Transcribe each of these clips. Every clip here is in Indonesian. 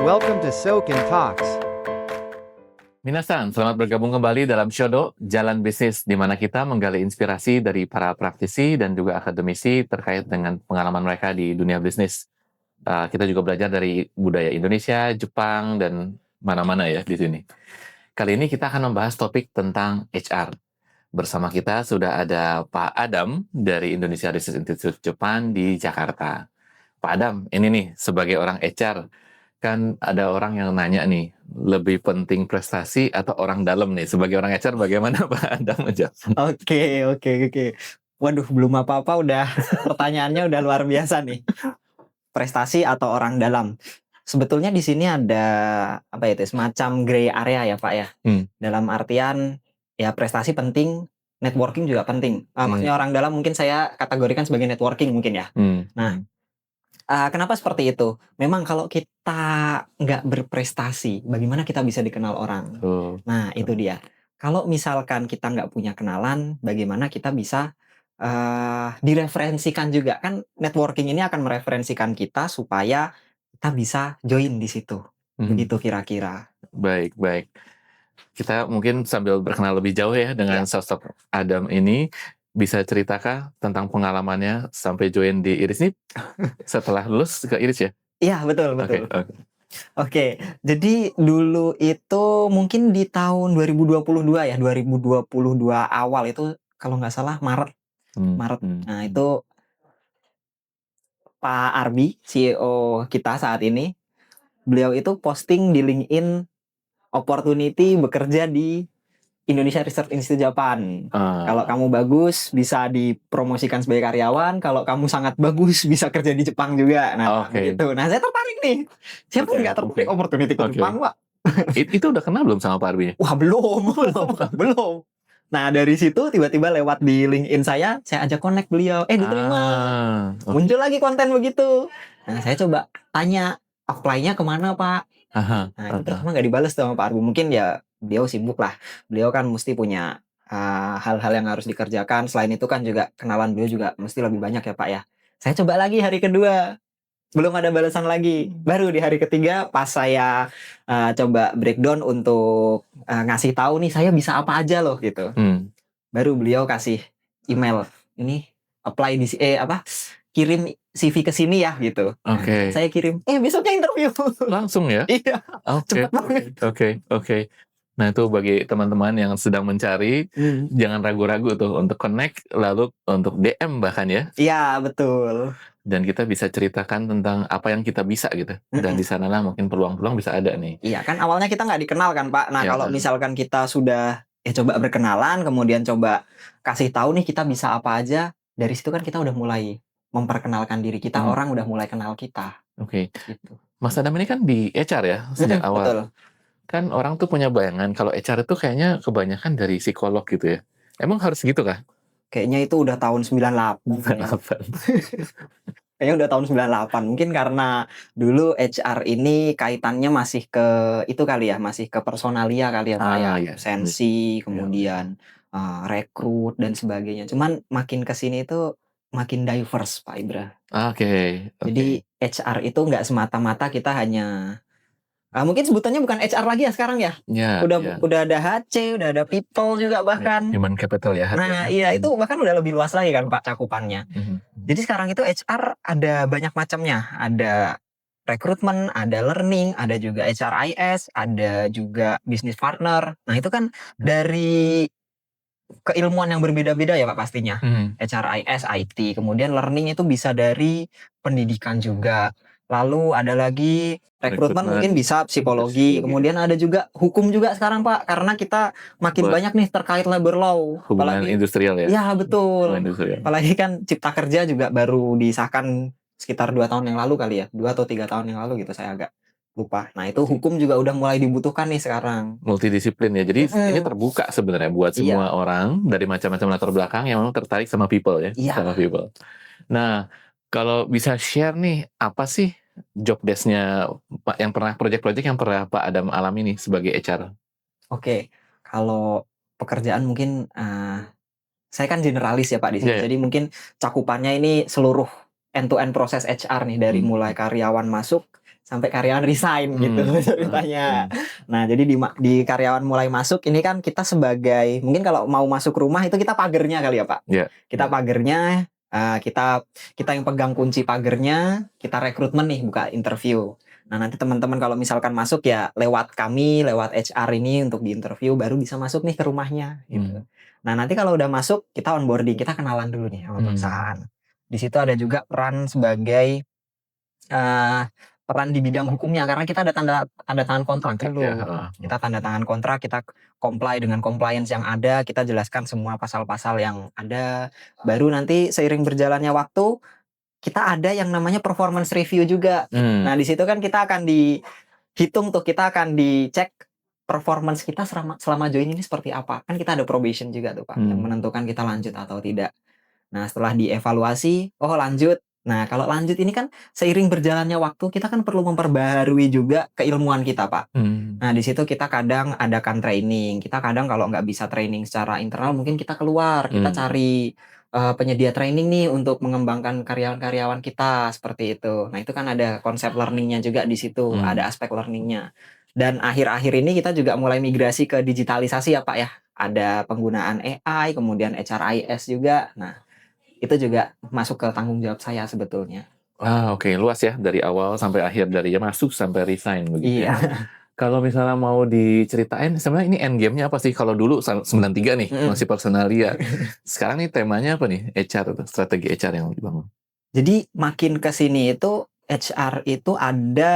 Welcome to Soken Talks. Minasan, selamat bergabung kembali dalam Shodo Jalan Bisnis, di mana kita menggali inspirasi dari para praktisi dan juga akademisi terkait dengan pengalaman mereka di dunia bisnis. Kita juga belajar dari budaya Indonesia, Jepang, dan mana-mana ya di sini. Kali ini kita akan membahas topik tentang HR. Bersama kita sudah ada Pak Adam dari Indonesia Research Institute Jepang di Jakarta. Pak Adam, ini nih sebagai orang HR, kan ada orang yang nanya nih, lebih penting prestasi atau orang dalam nih? Sebagai orang HR bagaimana Pak Adam menjawab? Oke. Waduh, belum apa-apa udah pertanyaannya udah luar biasa nih. Prestasi atau orang dalam? Sebetulnya di sini ada apa itu semacam gray area ya Pak ya. Dalam artian ya prestasi penting, networking juga penting. Maksudnya orang dalam mungkin saya kategorikan sebagai networking mungkin ya. Nah, kenapa seperti itu? Memang kalau kita nggak berprestasi, bagaimana kita bisa dikenal orang? Nah, itu dia. Kalau misalkan kita nggak punya kenalan, bagaimana kita bisa direferensikan juga? Kan networking ini akan mereferensikan kita supaya kita bisa join di situ. Begitu kira-kira. Baik. Kita mungkin sambil berkenal lebih jauh ya dengan sosok Adam ini, bisa ceritakah tentang pengalamannya sampai join di Iris ini setelah lulus ke Iris ya? Iya, betul. Oke, jadi dulu itu mungkin di tahun 2022 ya, 2022 awal itu kalau nggak salah Maret. Nah itu Pak Arbi, CEO kita saat ini, beliau itu posting di LinkedIn opportunity bekerja di Indonesia Research Institute Japan. Kalau kamu bagus bisa dipromosikan sebagai karyawan, kalau kamu sangat bagus bisa kerja di Jepang juga. Nah, gitu. Nah, saya tertarik nih. Siapa yang nggak tertarik opportunity ke Jepang, Pak? Itu udah kenal belum sama Pak Arbi? Wah, belum. Nah, dari situ tiba-tiba lewat di LinkedIn saya ajak connect beliau. Diterima. Muncul lagi konten begitu. Nah, saya coba tanya, apply-nya kemana, Pak? Nah, itu pertama nggak dibales sama Pak Arbi. Mungkin ya beliau sibuk lah. Beliau kan mesti punya hal-hal yang harus dikerjakan. Selain itu kan juga kenalan beliau juga mesti lebih banyak ya Pak ya. Saya coba lagi hari kedua. Belum ada balasan lagi. Baru di hari ketiga pas saya coba breakdown untuk ngasih tahu nih saya bisa apa aja loh gitu. Baru beliau kasih email. Ini apply di kirim CV ke sini ya gitu. Saya kirim. Besoknya interview. Langsung ya? Iya. Cepat banget. Oke. Nah itu bagi teman-teman yang sedang mencari, jangan ragu-ragu tuh untuk connect, lalu untuk DM bahkan ya. Iya, betul. Dan kita bisa ceritakan tentang apa yang kita bisa gitu. Dan di sanalah mungkin peluang-peluang bisa ada nih. Iya kan awalnya kita nggak dikenal kan Pak. Nah kalau misalkan kita sudah coba berkenalan, kemudian coba kasih tahu nih kita bisa apa aja, dari situ kan kita udah mulai memperkenalkan diri kita, orang udah mulai kenal kita. Oke. Gitu. Mas Adam ini kan di HR ya sejak awal. Betul. Kan orang tuh punya bayangan kalau HR itu kayaknya kebanyakan dari psikolog gitu ya. Emang harus gitu kah? Kayaknya itu udah tahun 98. Kayaknya udah tahun 98. Mungkin karena dulu HR ini kaitannya masih ke itu kali ya, masih ke personalia kali ya Pak ya. Absensi, kemudian rekrut dan sebagainya. Cuman makin kesini itu makin diverse Pak Ibra. Jadi HR itu nggak semata-mata kita hanya mungkin sebutannya bukan HR lagi ya sekarang ya. Udah ada HC, udah ada people juga bahkan. Human capital ya. Nah, iya itu bahkan udah lebih luas lagi kan Pak cakupannya. Jadi sekarang itu HR ada banyak macamnya. Ada rekrutmen, ada learning, ada juga HRIS, ada juga business partner. Nah, itu kan dari keilmuan yang berbeda-beda ya Pak pastinya. HRIS, IT, kemudian learning itu bisa dari pendidikan juga. Lalu ada lagi rekrutmen mungkin bisa psikologi, kemudian ada juga hukum juga sekarang Pak, karena kita makin banyak nih terkait labor law. Hubungan industrial ya? Ya betul. Apalagi kan Cipta Kerja juga baru disahkan sekitar 2 tahun yang lalu kali ya, 2 atau 3 tahun yang lalu gitu, saya agak lupa. Nah itu hukum juga udah mulai dibutuhkan nih sekarang. Multidisiplin ya, jadi ini terbuka sebenarnya buat semua orang dari macam-macam latar belakang yang memang tertarik sama people ya, sama people. Nah kalau bisa share nih, apa sih job desk-nya yang pernah project-project yang pernah Pak Adam alami nih sebagai HR? Oke, kalau pekerjaan mungkin saya kan generalis ya Pak di sini. Jadi mungkin cakupannya ini seluruh end-to-end proses HR nih dari mulai karyawan masuk sampai karyawan resign gitu ceritanya. Nah, jadi di karyawan mulai masuk ini kan kita sebagai mungkin kalau mau masuk rumah itu kita pagernya kali ya Pak. Iya. Kita pagernya, kita yang pegang kunci pagernya, kita rekrutmen nih buka interview. Nah, nanti teman-teman kalau misalkan masuk ya lewat kami, lewat HR ini untuk diinterview baru bisa masuk nih ke rumahnya gitu. Nah, nanti kalau udah masuk kita onboarding, kita kenalan dulu nih sama perusahaan. Di situ ada juga peran sebagai peran di bidang hukumnya karena kita ada tanda tangan kontrak dulu. Kita tanda tangan kontrak, kita comply dengan compliance yang ada, kita jelaskan semua pasal-pasal yang ada. Baru nanti seiring berjalannya waktu kita ada yang namanya performance review juga. Nah, di situ kan kita akan dihitung tuh, kita akan dicek performance kita selama join ini seperti apa. Kan kita ada probation juga tuh Pak, yang menentukan kita lanjut atau tidak. Nah, setelah dievaluasi, oh lanjut. Nah, kalau lanjut ini kan seiring berjalannya waktu kita kan perlu memperbaharui juga keilmuan kita Pak. Nah, di situ kita kadang adakan training. Kita kadang kalau nggak bisa training secara internal mungkin kita keluar, kita cari penyedia training nih untuk mengembangkan karyawan-karyawan kita seperti itu. Nah, itu kan ada konsep learningnya juga di situ, ada aspek learningnya. Dan akhir-akhir ini kita juga mulai migrasi ke digitalisasi ya Pak ya. Ada penggunaan AI, kemudian HRIS juga. Nah, itu juga masuk ke tanggung jawab saya sebetulnya. Oke, luas ya dari awal sampai akhir, dari ya masuk sampai resign begitu. Iya. Kalau misalnya mau diceritain sebenarnya ini end game-nya apa sih? Kalau dulu 93 nih masih personalia. Sekarang nih temanya apa nih? HR atau strategi HR yang dibangun. Jadi makin ke sini itu HR itu ada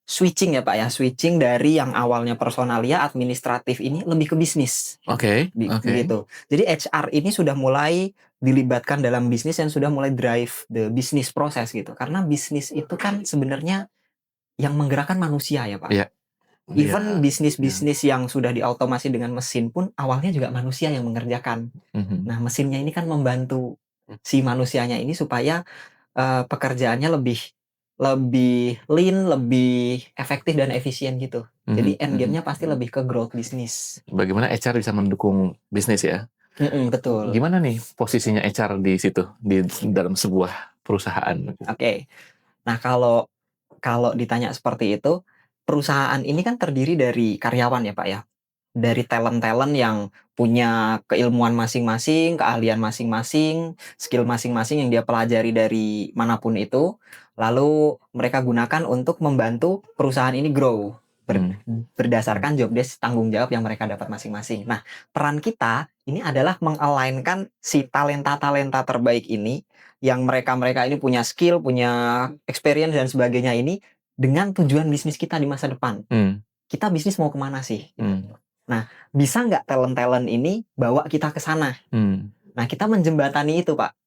switching ya Pak ya, switching dari yang awalnya personalia administratif ini lebih ke bisnis. Oke. Begitu. Jadi HR ini sudah mulai dilibatkan dalam bisnis dan sudah mulai drive the business process gitu. Karena bisnis itu kan sebenarnya yang menggerakkan manusia ya Pak. Iya. Even bisnis-bisnis yang sudah diotomasi dengan mesin pun awalnya juga manusia yang mengerjakan. Nah, mesinnya ini kan membantu si manusianya ini supaya pekerjaannya lebih lean, lebih efektif dan efisien gitu. Jadi end game-nya pasti lebih ke growth bisnis. Bagaimana HR bisa mendukung bisnis ya? Betul. Gimana nih posisinya HR di situ, di dalam sebuah perusahaan? Oke. Nah, kalau ditanya seperti itu, perusahaan ini kan terdiri dari karyawan ya Pak ya. Dari talent-talent yang punya keilmuan masing-masing, keahlian masing-masing, skill masing-masing yang dia pelajari dari manapun itu, lalu mereka gunakan untuk membantu perusahaan ini grow berdasarkan job desk tanggung jawab yang mereka dapat masing-masing. Nah, peran kita ini adalah mengalainkan si talenta-talenta terbaik ini yang mereka ini punya skill, punya experience dan sebagainya ini dengan tujuan bisnis kita di masa depan. Kita bisnis mau kemana sih? Nah, bisa nggak talent-talent ini bawa kita ke sana? Nah, kita menjembatani itu, Pak.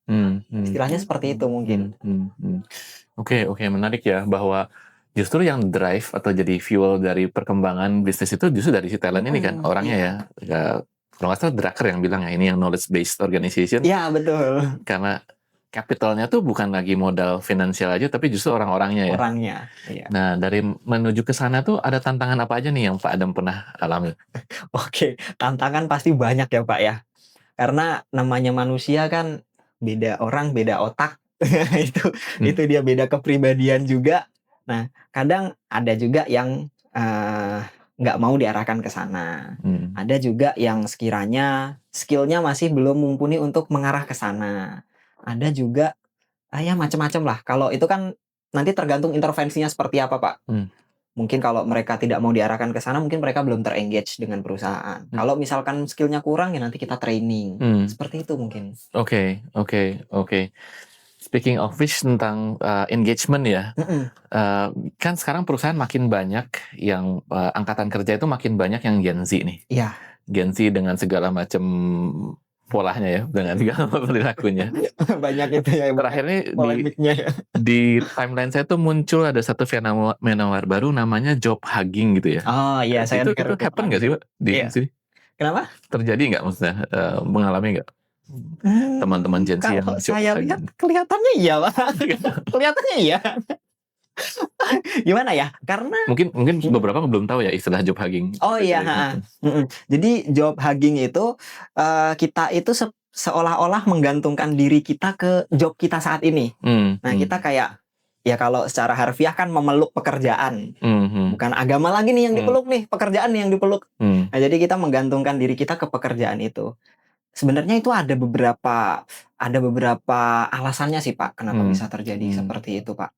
Istilahnya seperti itu mungkin. Oke, menarik ya, bahwa justru yang drive atau jadi fuel dari perkembangan bisnis itu justru dari si talent ini kan, orangnya ya. Kalau nggak salah Drucker yang bilang ya, ini yang knowledge based organization. Iya, betul. Karena capitalnya tuh bukan lagi modal finansial aja, tapi justru orang-orangnya ya. Orangnya, iya. Nah, dari menuju ke sana tuh ada tantangan apa aja nih yang Pak Adam pernah alami? Oke, tantangan pasti banyak ya Pak ya. Karena namanya manusia kan beda orang, beda otak. itu dia, beda kepribadian juga. Nah, kadang ada juga yang nggak mau diarahkan ke sana. Ada juga yang sekiranya skillnya masih belum mumpuni untuk mengarah ke sana. Ada juga ya macam-macam lah. Kalau itu kan nanti tergantung intervensinya seperti apa Pak. Mungkin kalau mereka tidak mau diarahkan ke sana, mungkin mereka belum terengage dengan perusahaan. Kalau misalkan skillnya kurang, ya nanti kita training. Seperti itu mungkin. Oke. Speaking of which tentang engagement ya, kan sekarang perusahaan makin banyak yang angkatan kerja itu makin banyak yang Gen Z nih. Iya. Gen Z dengan segala macam polanya ya, dengan segala perilakunya. Banyak itu ya. Terakhir nih polemiknya ya. Di timeline saya tuh muncul ada satu fenomena baru namanya job hugging gitu ya. Oh iya, saya itu happen nggak sih Pak di sini? Kenapa? Terjadi nggak maksudnya, mengalami nggak teman-teman Gen Z yang kalau saya lihat kelihatannya iya Pak. Kelihatannya iya. Gimana ya? Karena mungkin beberapa belum tahu ya istilah job hugging. Oh iya. Jadi job hugging itu kita itu seolah-olah menggantungkan diri kita ke job kita saat ini. Nah, kita kayak ya kalau secara harfiah kan memeluk pekerjaan. Mhm. Bukan agama lagi nih yang Hmm. dipeluk nih, pekerjaan nih yang dipeluk. Hmm. Nah, jadi kita menggantungkan diri kita ke pekerjaan itu. Sebenarnya itu ada beberapa alasannya sih Pak, kenapa bisa terjadi seperti itu Pak.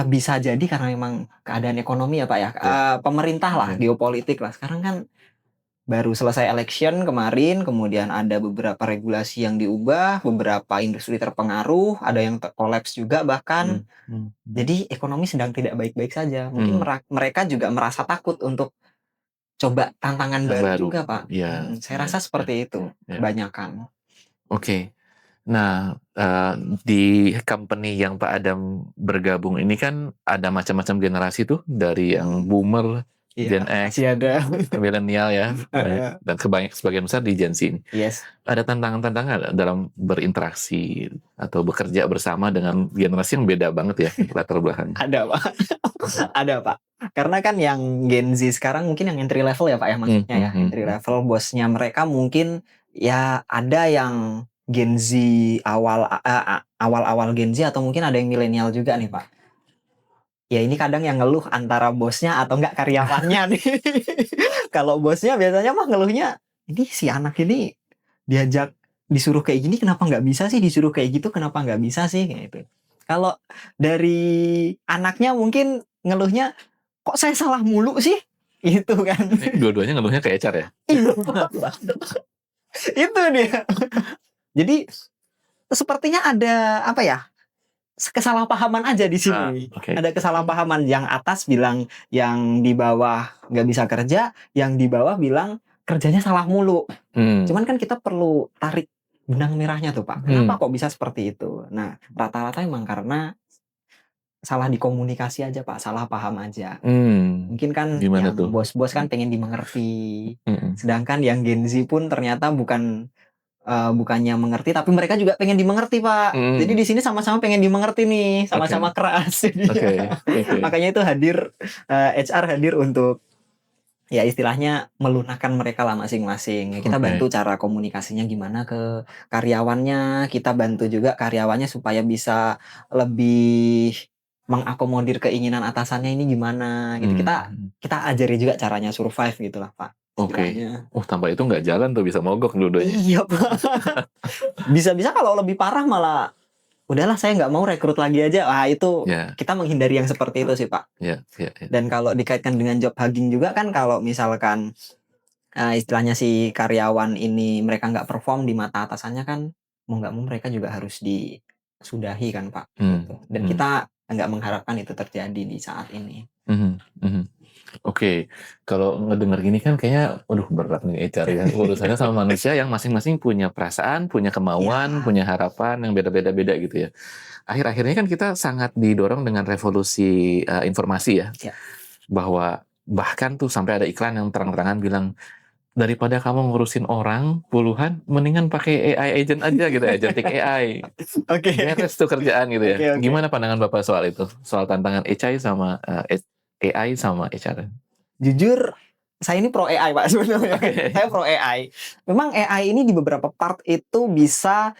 Bisa jadi karena memang keadaan ekonomi ya Pak ya. Pemerintah lah, geopolitik lah. Sekarang kan baru selesai election kemarin, kemudian ada beberapa regulasi yang diubah, beberapa industri terpengaruh, ada yang kolaps juga bahkan. Jadi ekonomi sedang tidak baik-baik saja. Mungkin mereka juga merasa takut untuk coba tantangan Yang baru baru. juga Pak. Ya, Saya rasa seperti itu kebanyakan. Oke. Nah, di company yang Pak Adam bergabung ini kan ada macam-macam generasi tuh, dari yang boomer, Gen X, Masih ada. milenial ya, dan sebagian besar di Gen Z ini. Yes. Ada tantangan-tantangan dalam berinteraksi atau bekerja bersama dengan generasi yang beda banget ya latar belakang. Ada Pak. Ada Pak. Karena kan yang Gen Z sekarang mungkin yang entry level ya Pak ya, maksudnya ya. Entry level, bosnya mereka mungkin ya ada yang Gen Z awal-awal Gen Z, atau mungkin ada yang milenial juga nih Pak. Ya ini kadang yang ngeluh antara bosnya atau enggak karyawannya nih. Kalau bosnya biasanya mah ngeluhnya, ini si anak ini disuruh kayak gini kenapa nggak bisa sih, disuruh kayak gitu kenapa nggak bisa sih, kayak gitu. Kalau dari anaknya mungkin ngeluhnya, kok saya salah mulu sih, itu kan. Dua-duanya ngeluhnya ke HR ya? Itu dia. Jadi sepertinya ada apa ya, kesalahpahaman aja di sini. Ada kesalahpahaman, yang atas bilang yang di bawah nggak bisa kerja, yang di bawah bilang kerjanya salah mulu. Cuman kan kita perlu tarik benang merahnya tuh Pak. Kenapa kok bisa seperti itu? Nah, rata-rata emang karena salah dikomunikasi aja Pak, salah paham aja. Mungkin kan yang bos-bos kan pengen dimengerti. Sedangkan yang Gen Z pun ternyata bukannya mengerti, tapi mereka juga pengen dimengerti Pak. Jadi di sini sama-sama pengen dimengerti nih, sama-sama keras. Makanya itu HR hadir untuk ya istilahnya melunakkan mereka lah masing-masing. Kita bantu cara komunikasinya gimana ke karyawannya, kita bantu juga karyawannya supaya bisa lebih mengakomodir keinginan atasannya ini gimana gitu. Kita ajari juga caranya survive gitulah Pak. Tanpa itu nggak jalan tuh, bisa mogok dua-duanya. Iya Pak. Bisa-bisa kalau lebih parah malah udahlah saya nggak mau rekrut lagi aja. Wah itu kita menghindari yang seperti itu sih Pak. Dan kalau dikaitkan dengan job hugging juga kan, kalau misalkan istilahnya si karyawan ini mereka nggak perform di mata atasannya kan, mau nggak mau mereka juga harus disudahi kan Pak. Gitu. Dan kita nggak mengharapkan itu terjadi di saat ini. Oke, kalau ngedenger gini kan kayaknya, berat nih HR ya. Urusannya sama manusia yang masing-masing punya perasaan, punya kemauan, punya harapan yang beda-beda gitu ya. Akhir-akhirnya kan kita sangat didorong dengan revolusi informasi ya. Bahwa bahkan tuh sampai ada iklan yang terang-terangan bilang, daripada kamu ngurusin orang puluhan, mendingan pakai AI agent aja gitu, agentic AI. Beres tuh kerjaan gitu ya. Gimana pandangan Bapak soal itu? Soal tantangan AI sama HR? Jujur, saya ini pro AI Pak sebenarnya. Saya pro AI. Memang AI ini di beberapa part itu bisa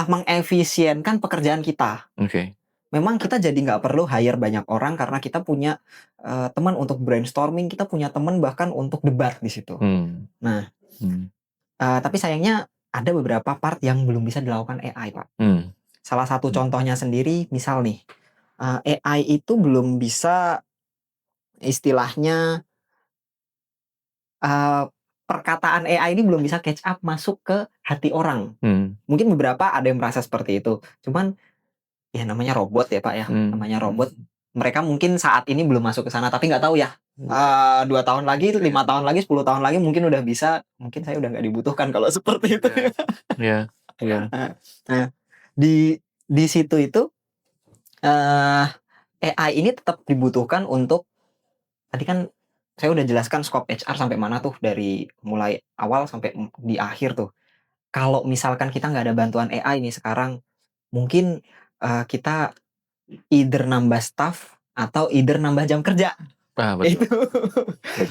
mengefisienkan pekerjaan kita. Memang kita jadi nggak perlu hire banyak orang karena kita punya teman untuk brainstorming, kita punya teman bahkan untuk debat di situ. Nah, tapi sayangnya ada beberapa part yang belum bisa dilakukan AI Pak. Salah satu contohnya sendiri, misal nih, AI itu belum bisa istilahnya perkataan AI ini belum bisa catch up masuk ke hati orang. Mungkin beberapa ada yang merasa seperti itu. Cuman ya namanya robot ya Pak ya. Namanya robot. Mereka mungkin saat ini belum masuk ke sana, tapi nggak tahu ya. 2 tahun lagi, 5 tahun lagi, 10 tahun lagi mungkin udah bisa. Mungkin saya udah nggak dibutuhkan kalau seperti itu. Nah, di situ itu AI ini tetap dibutuhkan untuk, tadi kan saya udah jelaskan scope HR sampai mana tuh, dari mulai awal sampai di akhir tuh. Kalau misalkan kita nggak ada bantuan AI nih sekarang, mungkin kita either nambah staff atau either nambah jam kerja. Itu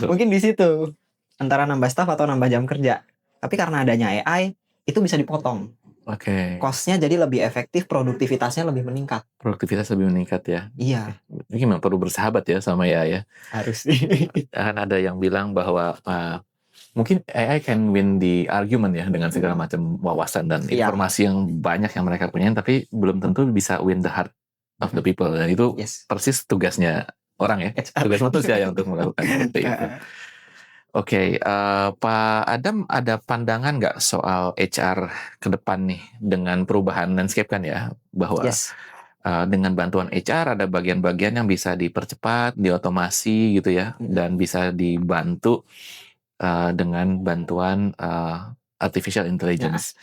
mungkin di situ, antara nambah staff atau nambah jam kerja. Tapi karena adanya AI itu bisa dipotong. Oke. Cost-nya jadi lebih efektif, produktivitasnya lebih meningkat. Produktivitas lebih meningkat ya. Iya, Ini memang perlu bersahabat ya sama AI ya. harus sih. Kan ada yang bilang bahwa mungkin AI can win the argument ya dengan segala macam wawasan dan Iya. informasi yang banyak yang mereka punya, tapi belum tentu bisa win the heart of the people, dan itu Yes. persis tugasnya orang ya, HR. tugas manusia yang untuk melakukan seperti itu. Oke, Pak Adam ada pandangan nggak soal HR ke depan nih dengan perubahan landscape kan ya, bahwa Yes. dengan bantuan HR ada bagian-bagian yang bisa dipercepat, diotomasi gitu ya, dan bisa dibantu dengan bantuan artificial intelligence.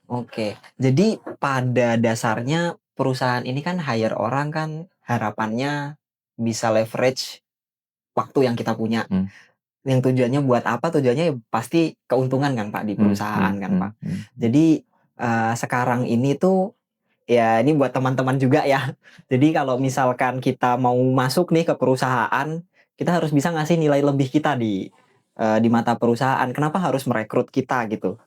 Oke, jadi pada dasarnya perusahaan ini kan hire orang kan harapannya bisa leverage waktu yang kita punya. Yang tujuannya buat apa? Tujuannya ya pasti keuntungan kan Pak di perusahaan kan Pak. Jadi sekarang ini tuh ya ini buat teman-teman juga ya. Jadi kalau misalkan kita mau masuk nih ke perusahaan, kita harus bisa ngasih nilai lebih kita di mata perusahaan. Kenapa harus merekrut kita gitu?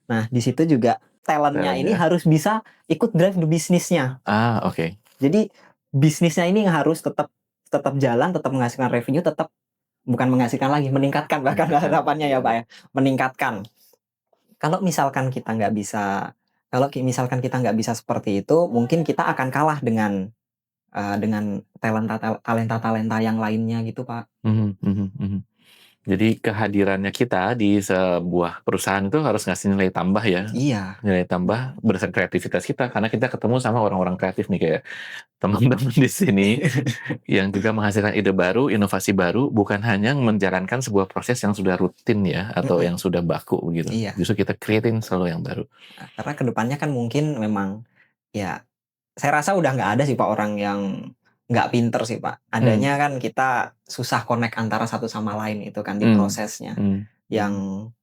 Nah, di situ juga talentnya ini Talentnya. harus bisa ikut drive the bisnisnya. Oke. Jadi bisnisnya ini harus tetap jalan, tetap menghasilkan revenue, tetap bukan menghasilkan lagi, meningkatkan bahkan harapannya ya Pak ya, meningkatkan. Kalau misalkan kita nggak bisa, seperti itu, mungkin kita akan kalah dengan talenta yang lainnya gitu Pak. Jadi kehadirannya kita di sebuah perusahaan itu harus ngasih nilai tambah ya. Iya. Nilai tambah berdasarkan kreativitas kita, karena kita ketemu sama orang-orang kreatif nih kayak teman-teman di sini yang juga menghasilkan ide baru, inovasi baru, bukan hanya menjalankan sebuah proses yang sudah rutin ya atau yang sudah baku gitu. Iya. Justru kita creating selalu yang baru. Nah, karena kedepannya kan mungkin memang ya saya rasa udah nggak ada sih Pak orang yang nggak pinter sih Pak. Adanya kan kita susah connect antara satu sama lain itu kan di prosesnya. Yang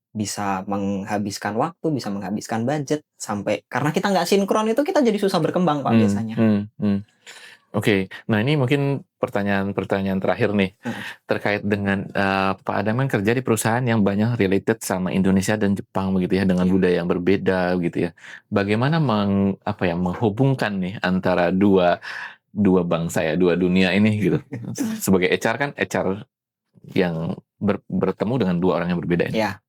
bisa menghabiskan waktu, bisa menghabiskan budget sampai karena kita nggak sinkron itu kita jadi susah berkembang Pak biasanya. Oke, nah ini mungkin pertanyaan terakhir nih terkait dengan Pak Adam kan kerja di perusahaan yang banyak related sama Indonesia dan Jepang begitu ya, dengan budaya yang berbeda gitu ya. Bagaimana menghubungkan nih antara dua bangsa ya, dua dunia ini gitu. Sebagai HR kan HR yang bertemu dengan dua orang yang berbeda ini. Ya.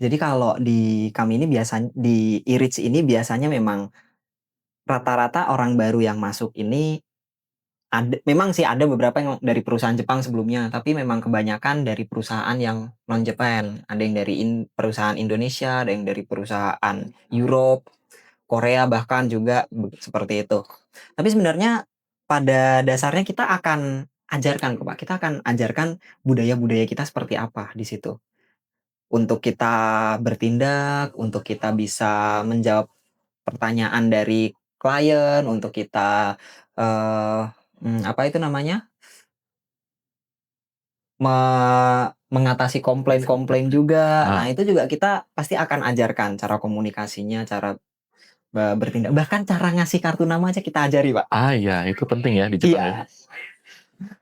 Jadi kalau di kami ini biasanya di Irich ini biasanya memang rata-rata orang baru yang masuk ini memang sih ada beberapa yang dari perusahaan Jepang sebelumnya, tapi memang kebanyakan dari perusahaan yang non Japan. Ada yang dari perusahaan Indonesia, ada yang dari perusahaan Europe, Korea bahkan juga seperti itu. Tapi sebenarnya pada dasarnya kita akan ajarkan kok Pak, kita akan ajarkan budaya-budaya kita seperti apa di situ. Untuk kita bertindak, untuk kita bisa menjawab pertanyaan dari klien, untuk kita apa itu namanya? Mengatasi komplain-komplain juga. Nah, itu juga kita pasti akan ajarkan cara komunikasinya, cara bertindak, bahkan cara ngasih kartu nama aja kita ajari, Pak. Iya, itu penting ya di Jepang ya. Iya.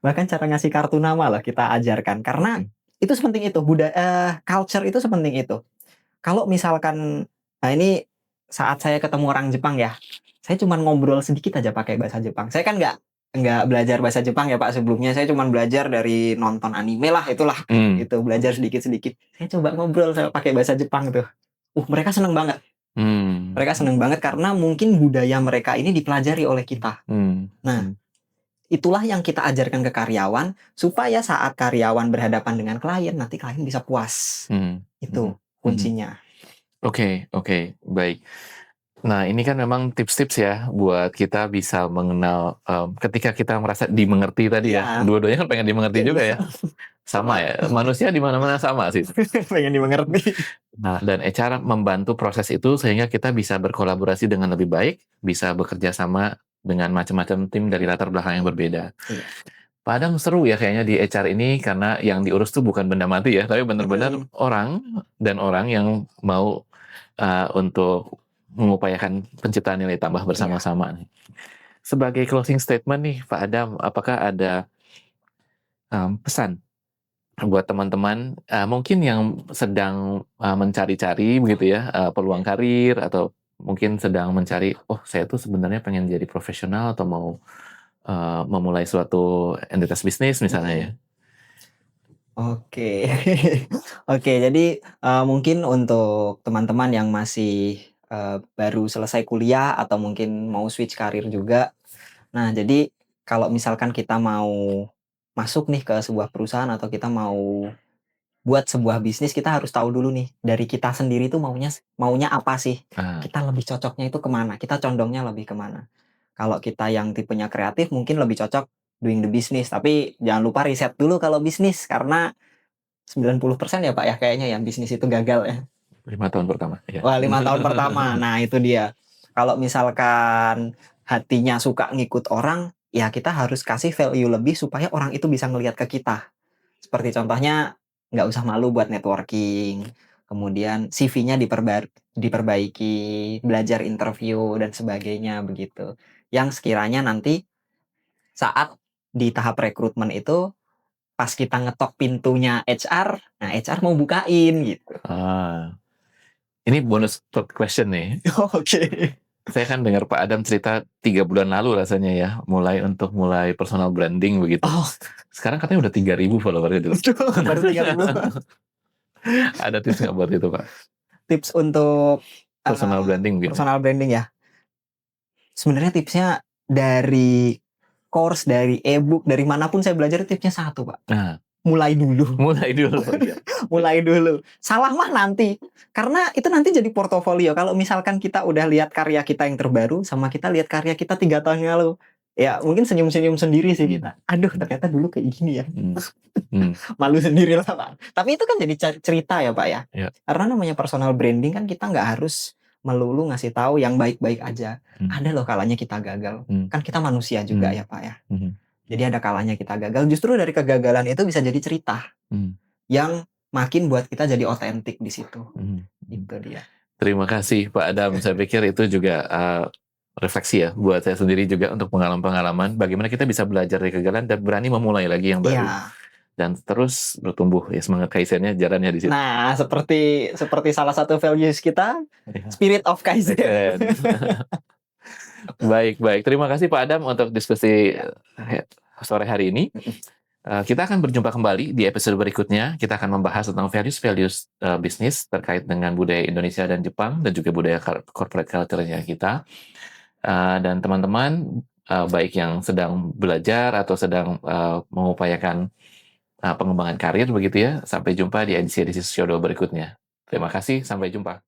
Bahkan cara ngasih kartu nama lah kita ajarkan karena itu sepenting itu, culture itu sepenting itu. Kalau misalkan nah ini saat saya ketemu orang Jepang ya, saya cuma ngobrol sedikit aja pakai bahasa Jepang. Saya kan nggak belajar bahasa Jepang ya Pak sebelumnya. Saya cuma belajar dari nonton anime lah itulah. Gitu, belajar sedikit-sedikit. Saya coba ngobrol saya pakai bahasa Jepang tuh. Mereka seneng banget. Mereka seneng banget karena mungkin budaya mereka ini dipelajari oleh kita. Nah, itulah yang kita ajarkan ke karyawan supaya saat karyawan berhadapan dengan klien nanti klien bisa puas. Itu kuncinya. Oke, baik. Nah, ini kan memang tips-tips ya buat kita bisa mengenal ketika kita merasa dimengerti tadi ya. Dua-duanya kan pengen dimengerti juga ya. Sama ya, manusia di mana-mana sama sih. Pengen dimengerti. Nah, dan HR membantu proses itu sehingga kita bisa berkolaborasi dengan lebih baik, bisa bekerja sama dengan macam-macam tim dari latar belakang yang berbeda. Iya. Pak Adam seru ya kayaknya di HR ini karena yang diurus tuh bukan benda mati ya, tapi benar-benar orang yang mau untuk mengupayakan penciptaan nilai tambah bersama-sama. Sebagai closing statement nih, Pak Adam, apakah ada pesan buat teman-teman mungkin yang sedang mencari-cari begitu ya peluang karir atau mungkin sedang mencari, oh saya tuh sebenarnya pengen jadi profesional atau mau memulai suatu entitas bisnis misalnya ya. Oke. Oke, jadi mungkin untuk teman-teman yang masih baru selesai kuliah atau mungkin mau switch karir juga. Nah, jadi kalau misalkan kita mau masuk nih ke sebuah perusahaan atau kita mau buat sebuah bisnis, kita harus tahu dulu nih dari kita sendiri tuh maunya apa sih? Ah, Kita lebih cocoknya itu kemana? Kita condongnya lebih kemana? Kalau kita yang tipenya kreatif mungkin lebih cocok doing the business, tapi jangan lupa riset dulu kalau bisnis karena 90% ya Pak ya kayaknya ya bisnis itu gagal ya. 5 tahun pertama. Ya. Wah 5 tahun pertama. Nah itu dia. Kalau misalkan hatinya suka ngikut orang, ya kita harus kasih value lebih supaya orang itu bisa ngelihat ke kita. Seperti contohnya nggak usah malu buat networking, kemudian CV-nya diperbaiki, belajar interview dan sebagainya begitu. Yang sekiranya nanti saat di tahap rekrutmen itu pas kita ngetok pintunya HR, nah HR mau bukain gitu. Ah, ini bonus question nih. Oke. Saya kan dengar Pak Adam cerita 3 bulan lalu rasanya ya, mulai personal branding begitu. Oh, Sekarang katanya udah 3.000 follower itu. baru 30. Ada tips nggak buat itu Pak? Tips untuk Personal branding gitu. personal branding ya. Sebenarnya tipsnya dari course, dari ebook, dari manapun saya belajar tipsnya satu Pak. Nah, Mulai dulu. mulai dulu. Ya. Mulai dulu. Salah mah nanti. Karena itu nanti jadi portofolio. Kalau misalkan kita udah lihat karya kita yang terbaru sama kita lihat karya kita 3 tahun yang lalu. Ya mungkin senyum-senyum sendiri sih kita. Aduh ternyata dulu kayak gini ya. Malu sendiri lah Pak. Tapi itu kan jadi cerita ya Pak ya. Ya. Karena namanya personal branding kan kita nggak harus melulu ngasih tahu yang baik-baik aja. Ada loh kalanya kita gagal. Kan kita manusia juga ya Pak ya. Jadi ada kalanya kita gagal. Justru dari kegagalan itu bisa jadi cerita yang makin buat kita jadi otentik di situ. Itu dia. Terima kasih Pak Adam. Saya pikir itu juga refleksi ya buat saya sendiri juga untuk pengalaman-pengalaman bagaimana kita bisa belajar dari kegagalan dan berani memulai lagi yang baru. Iya. Dan terus bertumbuh ya, semangat kaizennya jalannya di situ. Nah, seperti salah satu values kita, spirit of kaizen. Baik. Terima kasih Pak Adam untuk diskusi sore hari ini. Kita akan berjumpa kembali di episode berikutnya. Kita akan membahas tentang values bisnis terkait dengan budaya Indonesia dan Jepang dan juga budaya corporate culture-nya kita. Dan teman-teman baik yang sedang belajar atau sedang mengupayakan pengembangan karir begitu ya. Sampai jumpa di edisi Shodo berikutnya. Terima kasih, sampai jumpa.